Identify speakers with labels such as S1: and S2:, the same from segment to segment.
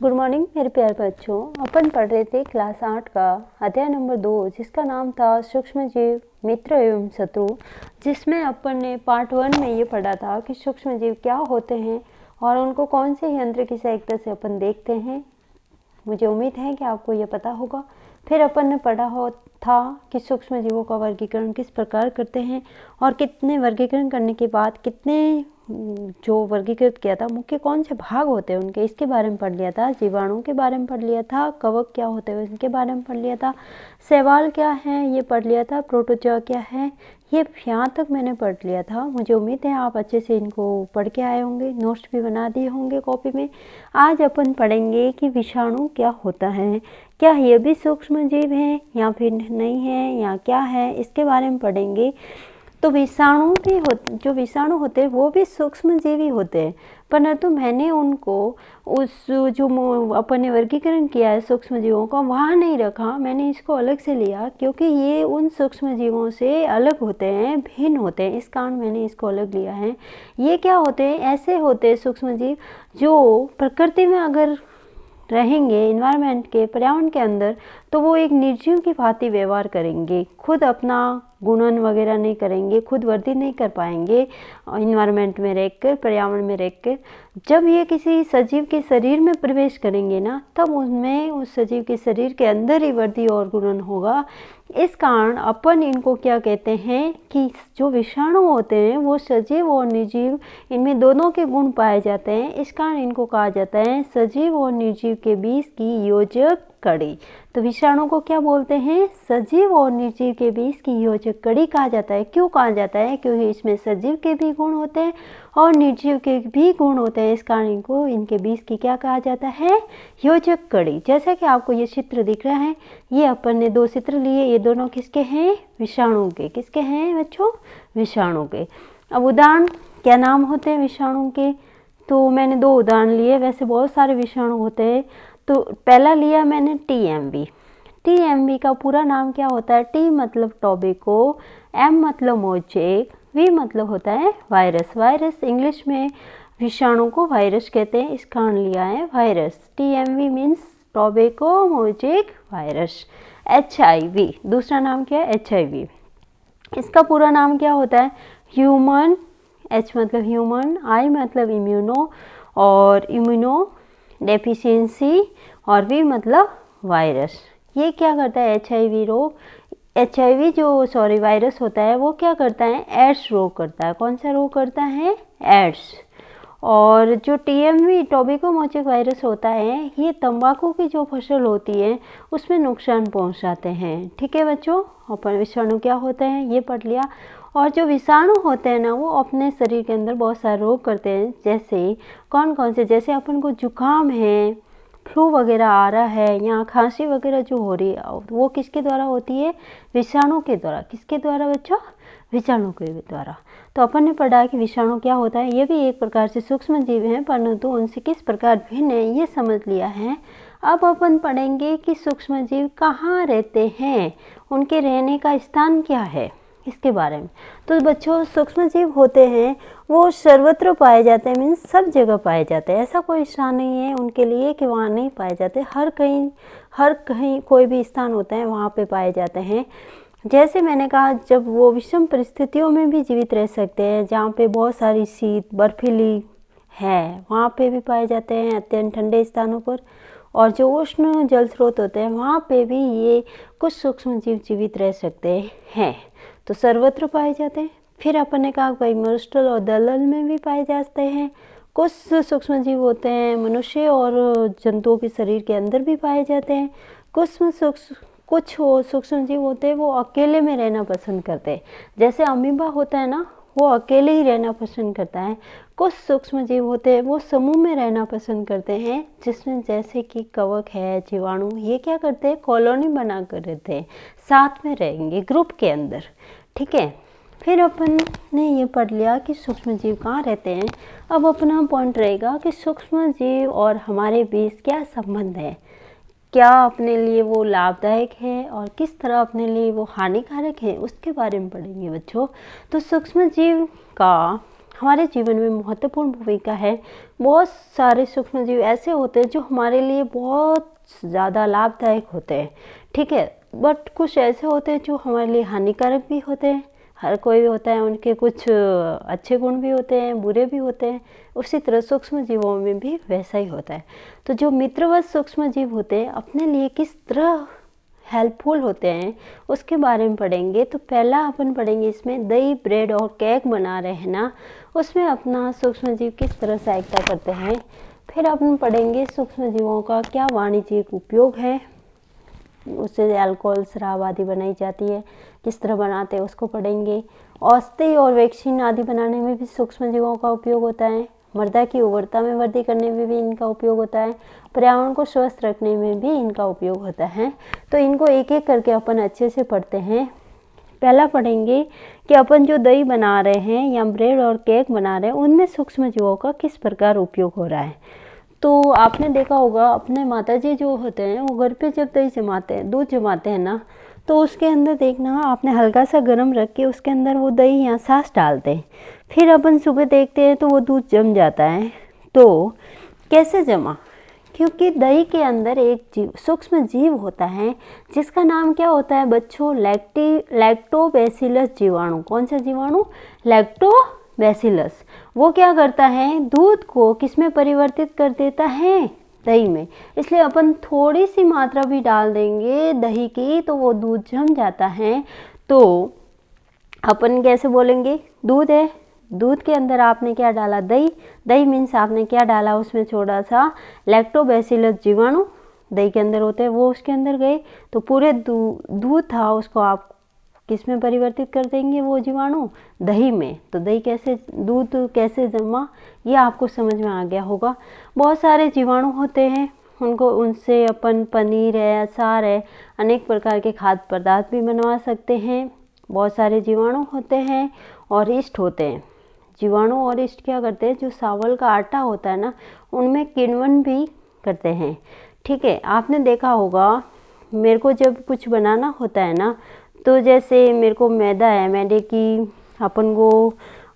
S1: Good morning मेरे प्यारे बच्चों। अपन पढ़ रहे थे क्लास 8 का अध्याय नंबर 2 जिसका नाम था सूक्ष्म जीव मित्र एवं शत्रु, जिसमें अपन ने पार्ट 1 में ये पढ़ा था कि सूक्ष्म जीव क्या होते हैं और उनको कौन से यंत्र की सहायता से अपन देखते हैं। मुझे उम्मीद है कि आपको ये पता होगा। फिर अपन ने पढ़ा हो था कि सूक्ष्म जीवों का वर्गीकरण किस प्रकार करते हैं और कितने वर्गीकरण करने के बाद कितने जो वर्गीकृत किया था मुख्य कौन से भाग होते हैं उनके, इसके बारे में पढ़ लिया था। जीवाणु के बारे में पढ़ लिया था, कवक क्या होते हैं इनके बारे में पढ़ लिया था, शैवाल क्या है ये पढ़ लिया था, प्रोटोजोआ क्या है ये यहाँ तक मैंने पढ़ लिया था। मुझे उम्मीद है आप अच्छे से इनको पढ़ के आए होंगे, नोट्स भी बना दिए होंगे कॉपी में। आज अपन पढ़ेंगे कि विषाणु क्या होता है, क्या ये भी सूक्ष्म जीव है या फिर नहीं है या क्या है, इसके बारे में पढ़ेंगे। तो विषाणु भी जो विषाणु होते हैं वो भी सूक्ष्म जीवी होते हैं, परंतु मैंने उनको उस जो अपन ने वर्गीकरण किया है सूक्ष्म जीवों का वहाँ नहीं रखा, मैंने इसको अलग से लिया क्योंकि ये उन सूक्ष्म जीवों से अलग होते हैं, भिन्न होते हैं, इस कारण मैंने इसको अलग लिया है। ये क्या होते हैं, ऐसे होते हैं सूक्ष्म जीव जो प्रकृति में अगर रहेंगे, इन्वायरमेंट के पर्यावरण के अंदर, तो वो एक निर्जीव की भांति व्यवहार करेंगे, खुद अपना गुणन वगैरह नहीं करेंगे, खुद वृद्धि नहीं कर पाएंगे इन्वायरमेंट में रहकर, पर्यावरण में रहकर। जब ये किसी सजीव के शरीर में प्रवेश करेंगे ना, तब उनमें उस सजीव के शरीर के अंदर ही वृद्धि और गुणन होगा। इस कारण अपन इनको क्या कहते हैं कि जो विषाणु होते हैं वो सजीव और निर्जीव इनमें दोनों के गुण पाए जाते हैं, इस कारण इनको कहा जाता है सजीव और निर्जीव के बीच की योजक कड़ी। तो विषाणु को क्या बोलते हैं, सजीव और निर्जीव के बीच की योजक कड़ी कहा जाता है। क्यों कहा जाता है, क्योंकि इसमें सजीव के भी गुण होते हैं और निर्जीव के भी गुण होते हैं, इस कारण इनको इनके बीच की क्या कहा जाता है, योजक कड़ी। जैसा कि आपको ये चित्र दिख रहा है, ये अपन ने 2 चित्र लिए, ये दोनों किसके हैं, विषाणु के। किसके हैं बच्चों, विषाणु के। अब उदाहरण क्या नाम होते हैं विषाणु के, तो मैंने 2 उदाहरण लिए, वैसे बहुत सारे विषाणु होते हैं। तो पहला लिया मैंने टीएमवी। टीएमवी का पूरा नाम क्या होता है, टी मतलब टोबैको, एम मतलब मोज़ेक, वी मतलब होता है वायरस। वायरस इंग्लिश में विषाणु को वायरस कहते हैं, इस कारण लिया है virus. TMV means tobacco mosaic virus. HIV दूसरा नाम क्या है, एचआईवी। इसका पूरा नाम क्या होता है, ह्यूमन, एच मतलब ह्यूमन, आई मतलब इम्यूनो और इम्यूनो डेफिशिएंसी और वी मतलब वायरस। ये क्या करता है, एचआईवी रोग, एचआईवी वायरस होता है वो क्या करता है, एड्स रोग करता है। कौन सा रोग करता है, एड्स। और जो टीएमवी टोबैको मोज़ेक वायरस होता है ये तंबाकू की जो फसल होती है उसमें नुकसान पहुंचाते हैं। ठीक है बच्चों, अपन विषाणु क्या होते हैं ये पढ़ लिया। और जो विषाणु होते हैं ना वो अपने शरीर के अंदर बहुत सारे रोग करते हैं। जैसे कौन कौन से, जैसे अपन को जुकाम है, फ्लू वगैरह आ रहा है या खांसी वगैरह जो हो रही है वो किसके द्वारा होती है, विषाणु के द्वारा। किसके द्वारा बच्चों, विषाणु के द्वारा। तो अपन ने पढ़ा कि विषाणु क्या होता है, ये भी एक प्रकार से सूक्ष्म जीव हैं, परंतु उनसे किस प्रकार भिन्न है ये समझ लिया है। अब अपन पढ़ेंगे कि सूक्ष्म जीव कहाँ रहते हैं, उनके रहने का स्थान क्या है, इसके बारे में। तो बच्चों सूक्ष्म जीव होते हैं वो सर्वत्र पाए जाते हैं, मीन्स सब जगह पाए जाते हैं। ऐसा कोई स्थान नहीं है उनके लिए कि वहाँ नहीं पाए जाते, हर कहीं कोई भी स्थान होता है वहाँ पे पाए जाते हैं। जैसे मैंने कहा जब वो विषम परिस्थितियों में भी जीवित रह सकते हैं, जहाँ पे बहुत सारी शीत बर्फीली है वहाँ पे भी पाए जाते हैं, अत्यंत ठंडे स्थानों पर। और जो उष्ण जल स्रोत होते हैं वहाँ पे भी ये कुछ सूक्ष्म जीव जीवित रह सकते हैं, तो सर्वत्र पाए जाते हैं। फिर अपन ने कहा भाई मरुस्थल और दलदल में भी पाए जाते हैं। कुछ सूक्ष्म जीव होते हैं मनुष्य और जंतुओं के शरीर के अंदर भी पाए जाते हैं। कुछ सूक्ष्म जीव होते हैं वो अकेले में रहना पसंद करते हैं, जैसे अमीबा होता है ना वो अकेले ही रहना पसंद करता है। कुछ सूक्ष्म जीव होते हैं वो समूह में रहना पसंद करते हैं, जिसमें जैसे कि कवक है, जीवाणु, ये क्या करते हैं, कॉलोनी बना कर रहते हैं, साथ में रहेंगे ग्रुप के अंदर। ठीक है, फिर अपन ने ये पढ़ लिया कि सूक्ष्म जीव कहाँ रहते हैं। अब अपना पॉइंट रहेगा कि सूक्ष्म जीव और हमारे बीच क्या संबंध है, क्या अपने लिए वो लाभदायक है और किस तरह अपने लिए वो हानिकारक है, उसके बारे में पढ़ेंगे बच्चों। तो सूक्ष्म जीव का हमारे जीवन में महत्वपूर्ण भूमिका है। बहुत सारे सूक्ष्म जीव ऐसे होते हैं जो हमारे लिए बहुत ज़्यादा लाभदायक होते हैं, ठीक है, बट कुछ ऐसे होते हैं जो हमारे लिए हानिकारक भी होते हैं। हर कोई होता है, उनके कुछ अच्छे गुण भी होते हैं, बुरे भी होते हैं। उसी तरह सूक्ष्म जीवों में भी वैसा ही होता है। तो जो मित्रवत सूक्ष्म जीव होते हैं अपने लिए किस तरह हेल्पफुल होते हैं उसके बारे में पढ़ेंगे। तो पहला अपन पढ़ेंगे इसमें दही, ब्रेड और केक बना रहे हैं ना, उसमें अपना सूक्ष्म जीव किस तरह सहायता करते हैं। फिर अपन पढ़ेंगे सूक्ष्म जीवों का क्या वाणिज्यिक उपयोग है, उससे अल्कोहल, शराब आदि बनाई जाती है, किस तरह बनाते हैं उसको पढ़ेंगे। औषधि और वैक्सीन आदि बनाने में भी सूक्ष्म जीवों का उपयोग होता है। मृदा की उर्वरता में वृद्धि करने में भी इनका उपयोग होता है। पर्यावरण को स्वस्थ रखने में भी इनका उपयोग होता है। तो इनको एक एक करके अपन अच्छे से पढ़ते हैं। पहला पढ़ेंगे कि अपन जो दही बना रहे हैं या ब्रेड और केक बना रहे हैं उनमें सूक्ष्म जीवों का किस प्रकार उपयोग हो रहा है। तो आपने देखा होगा अपने माताजी जो होते हैं वो घर पे जब दही जमाते हैं, दूध जमाते हैं ना, तो उसके अंदर देखना आपने हल्का सा गर्म रख के उसके अंदर वो दही या छाछ डालते हैं। फिर अपन सुबह देखते हैं तो वो दूध जम जाता है। तो कैसे जमा? क्योंकि दही के अंदर एक जीव, सूक्ष्म जीव होता है जिसका नाम क्या होता है बच्चों? लैक्टोबैसिलस जीवाणु। कौन सा जीवाणु? लैक्टोबैसिलस। वो क्या करता है? दूध को किसमें परिवर्तित कर देता है? दही में। इसलिए अपन थोड़ी सी मात्रा भी डाल देंगे दही की तो वो दूध जम जाता है। तो अपन कैसे बोलेंगे? दूध है, दूध के अंदर आपने क्या डाला? दही। दही मीन्स आपने क्या डाला? उसमें थोड़ा सा लैक्टोबैसिलस जीवाणु दही के अंदर होते हैं, वो उसके अंदर गए तो पूरे दूध था उसको आप किस में परिवर्तित कर देंगे? वो जीवाणु दही में। तो दही कैसे, दूध कैसे जमा, ये आपको समझ में आ गया होगा। बहुत सारे जीवाणु होते हैं, उनसे अपन पनीर है, अचार है, अनेक प्रकार के खाद्य पदार्थ भी बनवा सकते हैं। बहुत सारे जीवाणु होते हैं और यीस्ट होते हैं। जीवाणु और यीस्ट क्या करते हैं? जो चावल का आटा होता है ना, उनमें किण्वन भी करते हैं, ठीक है। आपने देखा होगा मेरे को जब कुछ बनाना होता है ना, तो जैसे मेरे को मैदा है, मैदे की अपन को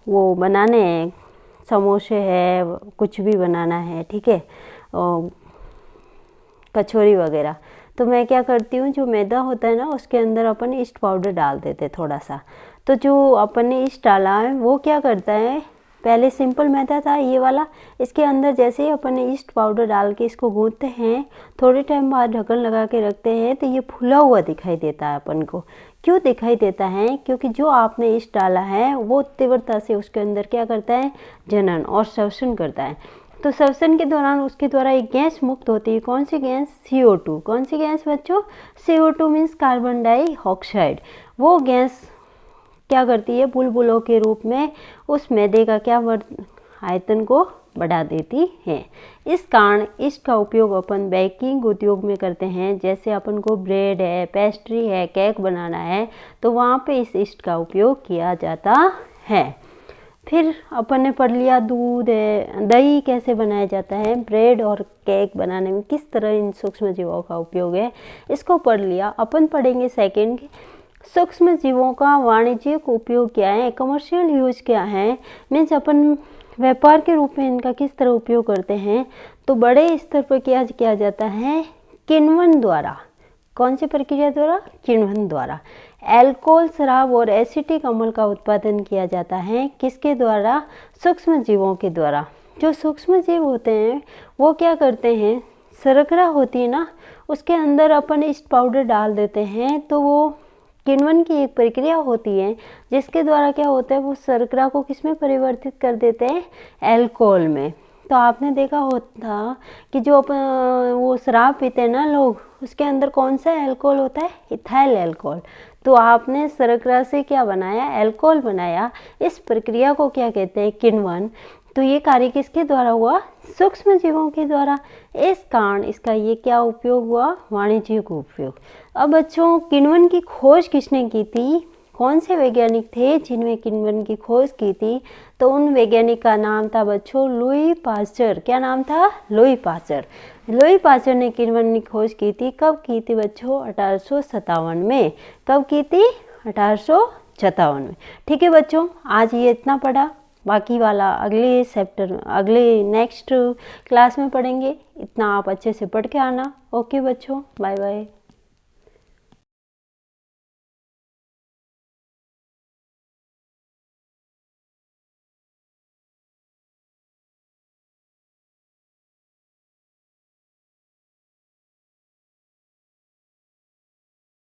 S1: वो बनाने हैं, समोसे है, कुछ भी बनाना है, ठीक है, कचौरी वगैरह, तो मैं क्या करती हूँ, जो मैदा होता है ना उसके अंदर अपन ईस्ट पाउडर डाल देते थोड़ा सा। तो जो अपन ने ईस्ट डाला है वो क्या करता है, पहले सिंपल मैदा था ये वाला, इसके अंदर जैसे ही अपन ने ईस्ट पाउडर डाल के इसको गूंथते हैं, थोड़े टाइम बाद ढक्कन लगा के रखते हैं तो ये फूला हुआ दिखाई देता है अपन को। क्यों दिखाई देता है? क्योंकि जो आपने ईस्ट डाला है वो तीव्रता से उसके अंदर क्या करता है? जनन और श्वसन करता है। तो श्वसन के दौरान उसके द्वारा एक गैस मुक्त होती है। कौन सी गैस? CO2। कौन सी गैस बच्चों? CO2 means carbon dioxide. वो गैस क्या करती है? बुलबुलों के रूप में उस मैदे का क्या आयतन को बढ़ा देती है। इस कारण इसका उपयोग अपन बेकिंग उद्योग में करते हैं। जैसे अपन को ब्रेड है, पेस्ट्री है, केक बनाना है तो वहाँ पे इस ईस्ट का उपयोग किया जाता है। फिर अपन ने पढ़ लिया दूध है, दही कैसे बनाया जाता है, ब्रेड और केक बनाने में किस तरह इन सूक्ष्म जीवों का उपयोग है, इसको पढ़ लिया। अपन पढ़ेंगे सेकेंड, सूक्ष्म जीवों का वाणिज्यिक उपयोग क्या है, कमर्शियल यूज क्या है, मीन्स अपन व्यापार के रूप में इनका किस तरह उपयोग करते हैं। तो बड़े स्तर पर क्या किया जाता है? किण्वन द्वारा। कौन सी प्रक्रिया द्वारा? किण्वन द्वारा। अल्कोहल, शराब और एसिटिक अम्ल का उत्पादन किया जाता है। किसके द्वारा? सूक्ष्म जीवों के द्वारा। जो सूक्ष्म जीव होते हैं वो क्या करते हैं? शर्करा होती है ना, उसके अंदर अपन ईस्ट पाउडर डाल देते हैं तो वो किण्वन की एक प्रक्रिया होती है जिसके द्वारा क्या होता है, वो शर्करा को किस में परिवर्तित कर देते हैं? अल्कोहल में। तो आपने देखा होता कि जो वो शराब पीते हैं ना लोग, उसके अंदर कौन सा अल्कोहल होता है? Ethyl alcohol. तो आपने शर्करा से क्या बनाया? अल्कोहल बनाया। इस प्रक्रिया को क्या कहते हैं? किण्वन। तो ये कार्य किसके द्वारा हुआ? सूक्ष्म जीवों के द्वारा। इस कारण इसका ये क्या उपयोग हुआ? वाणिज्यिक उपयोग। अब बच्चों, किण्वन की खोज किसने की थी? कौन से वैज्ञानिक थे जिनमें किण्वन की खोज की थी? तो उन वैज्ञानिक का नाम था बच्चों लुई पास्चर। क्या नाम था? Louis Pasteur. लुई पास्चर ने किण्वन की खोज की थी। कब की थी बच्चों? 1857 में। कब की थी? 1857 में। ठीक है बच्चों, आज ये इतना पढ़ा। बाकी वाला अगले चैप्टर अगले नेक्स्ट क्लास में पढ़ेंगे। इतना आप अच्छे से पढ़ के आना। ओके बच्चों, बाय बाय।